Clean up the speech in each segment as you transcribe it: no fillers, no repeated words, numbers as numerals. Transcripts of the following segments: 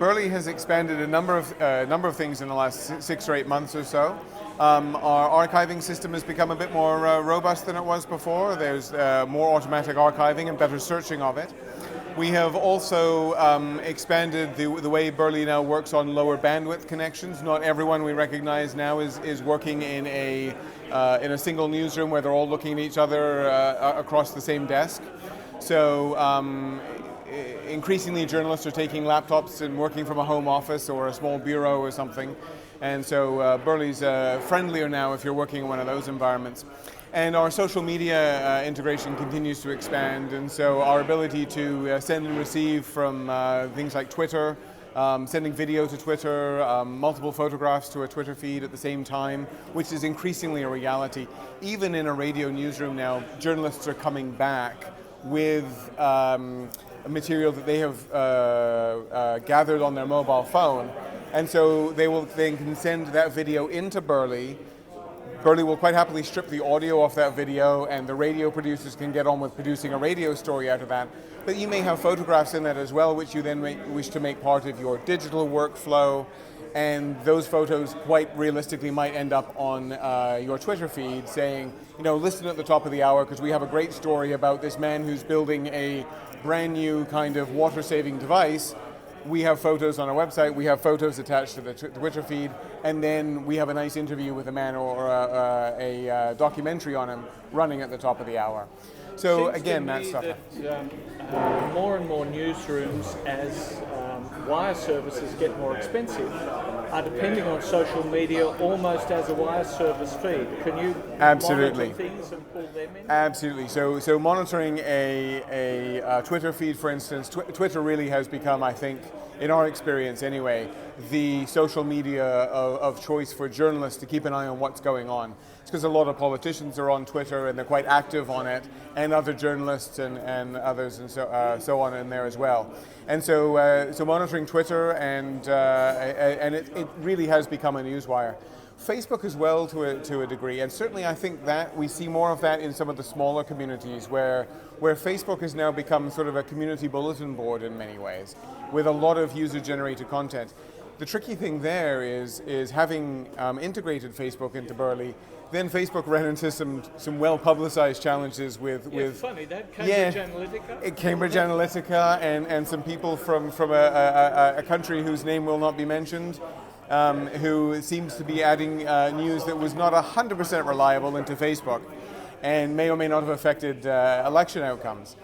Burli has expanded a number of things in the last 6 or 8 months or so. Our archiving system has become a bit more robust than it was before. There's more automatic archiving and better searching of it. We have also expanded the way Burli now works on lower bandwidth connections. Not everyone we recognize now is working in a single newsroom where they're all looking at each other across the same desk. So increasingly journalists are taking laptops and working from a home office or a small bureau or something. And so Burli's friendlier now if you're working in one of those environments. And our social media integration continues to expand, and so our ability to send and receive from things like Twitter, sending video to Twitter, multiple photographs to a Twitter feed at the same time, which is increasingly a reality. Even in a radio newsroom now, journalists are coming back with material that they have gathered on their mobile phone, and so they can send that video into Burli. Burli will quite happily strip the audio off that video, and the radio producers can get on with producing a radio story out of that. But you may have photographs in that as well, which you then wish to make part of your digital workflow, and those photos quite realistically might end up on your Twitter feed saying, listen at the top of the hour because we have a great story about this man who's building a brand new kind of water-saving device. We have photos on our website, we have photos attached to the Twitter feed, and then we have a nice interview with a man or a documentary on him running at the top of the hour. So again, that stuff. More and more newsrooms, as wire services get more expensive, are depending on social media almost as a wire service feed. Can you monitor things and pull them in? Absolutely. So monitoring a Twitter feed, for instance, Twitter really has become, I think, in our experience anyway, the social media of choice for journalists to keep an eye on what's going on. It's because a lot of politicians are on Twitter and they're quite active on it, and other journalists and others and so on in there as well. And so monitoring Twitter and it really has become a newswire. Facebook as well to a degree, and certainly I think that we see more of that in some of the smaller communities where Facebook has now become sort of a community bulletin board in many ways, with a lot of user-generated content. The tricky thing there is having integrated Facebook into Burli, then Facebook ran into some well-publicized challenges with funny, that Cambridge Analytica? Cambridge Analytica and some people from a country whose name will not be mentioned, who seems to be adding news that was not 100% reliable into Facebook and may or may not have affected election outcomes.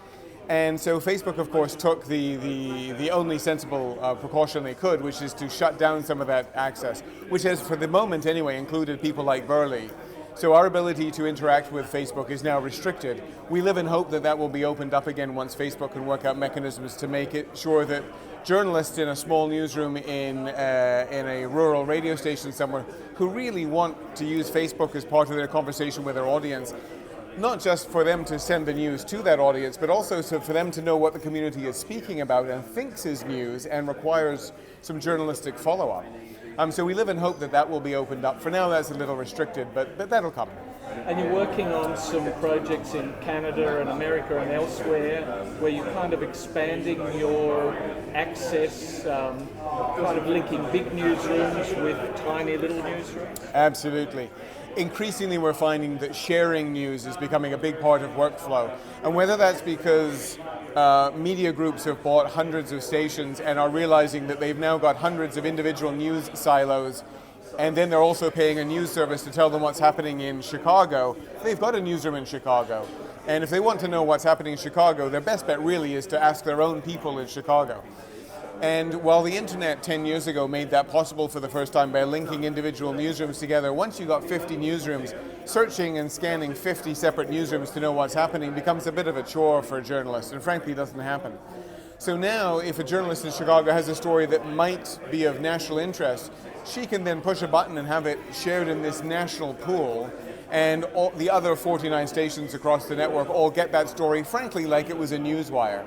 And so Facebook, of course, took the only sensible precaution they could, which is to shut down some of that access, which has, for the moment anyway, included people like Burli. So our ability to interact with Facebook is now restricted. We live in hope that that will be opened up again once Facebook can work out mechanisms to make it sure that journalists in a small newsroom in a rural radio station somewhere who really want to use Facebook as part of their conversation with their audience, not just for them to send the news to that audience, but also for them to know what the community is speaking about and thinks is news and requires some journalistic follow-up. So we live in hope that that will be opened up. For now, that's a little restricted, but that'll come. And you're working on some projects in Canada and America and elsewhere where you're kind of expanding your access, kind of linking big newsrooms with tiny little newsrooms? Absolutely. Increasingly, we're finding that sharing news is becoming a big part of workflow. And whether that's because media groups have bought hundreds of stations and are realizing that they've now got hundreds of individual news silos, and then they're also paying a news service to tell them what's happening in Chicago. They've got a newsroom in Chicago. And if they want to know what's happening in Chicago, their best bet really is to ask their own people in Chicago. And while the internet 10 years ago made that possible for the first time by linking individual newsrooms together, once you got 50 newsrooms, searching and scanning 50 separate newsrooms to know what's happening becomes a bit of a chore for a journalist, and frankly doesn't happen. So now, if a journalist in Chicago has a story that might be of national interest, she can then push a button and have it shared in this national pool, and all the other 49 stations across the network all get that story, frankly, like it was a newswire.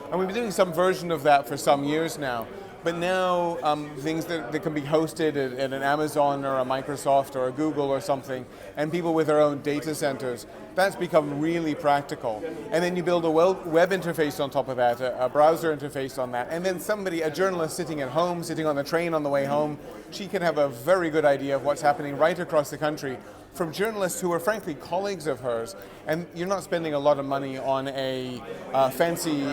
And we've been doing some version of that for some years now. But now things that can be hosted at an Amazon or a Microsoft or a Google or something, and people with their own data centers That's become really practical. And then you build a web interface on top of that, a browser interface on that. And then a journalist sitting at home, sitting on the train on the way home, she can have a very good idea of what's happening right across the country from journalists who are frankly colleagues of hers. And you're not spending a lot of money on a fancy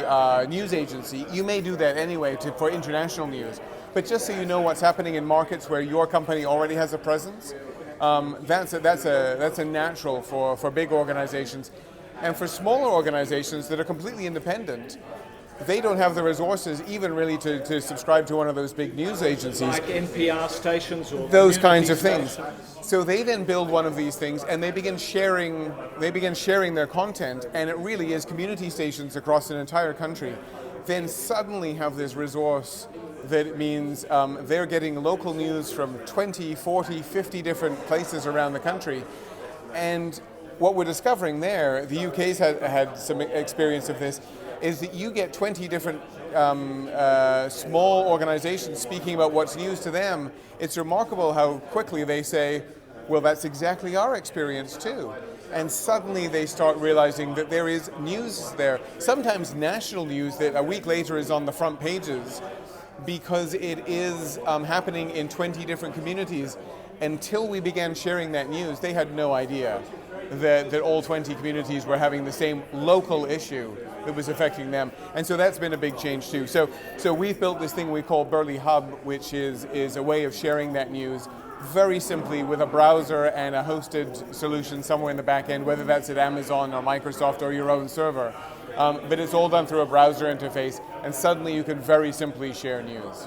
news agency. You may do that anyway for international news. But just so you know what's happening in markets where your company already has a presence, that's a natural for big organizations. And for smaller organizations that are completely independent, they don't have the resources even really to subscribe to one of those big news agencies. Like NPR stations or those kinds of stations. things. So they then build one of these things and they begin sharing their content, and it really is community stations across an entire country. Then suddenly have this resource that means they're getting local news from 20, 40, 50 different places around the country. And what we're discovering there, the UK's had some experience of this, is that you get 20 different small organizations speaking about what's news to them. It's remarkable how quickly they say, well, that's exactly our experience too. And suddenly they start realizing that there is news there, sometimes national news that a week later is on the front pages, because it is happening in 20 different communities. Until we began sharing that news, they had no idea that all 20 communities were having the same local issue that was affecting them. And so that's been a big change too. So we've built this thing we call Burli Hub, which is a way of sharing that news very simply with a browser and a hosted solution somewhere in the back end, whether that's at Amazon or Microsoft or your own server. But it's all done through a browser interface, and suddenly you can very simply share news.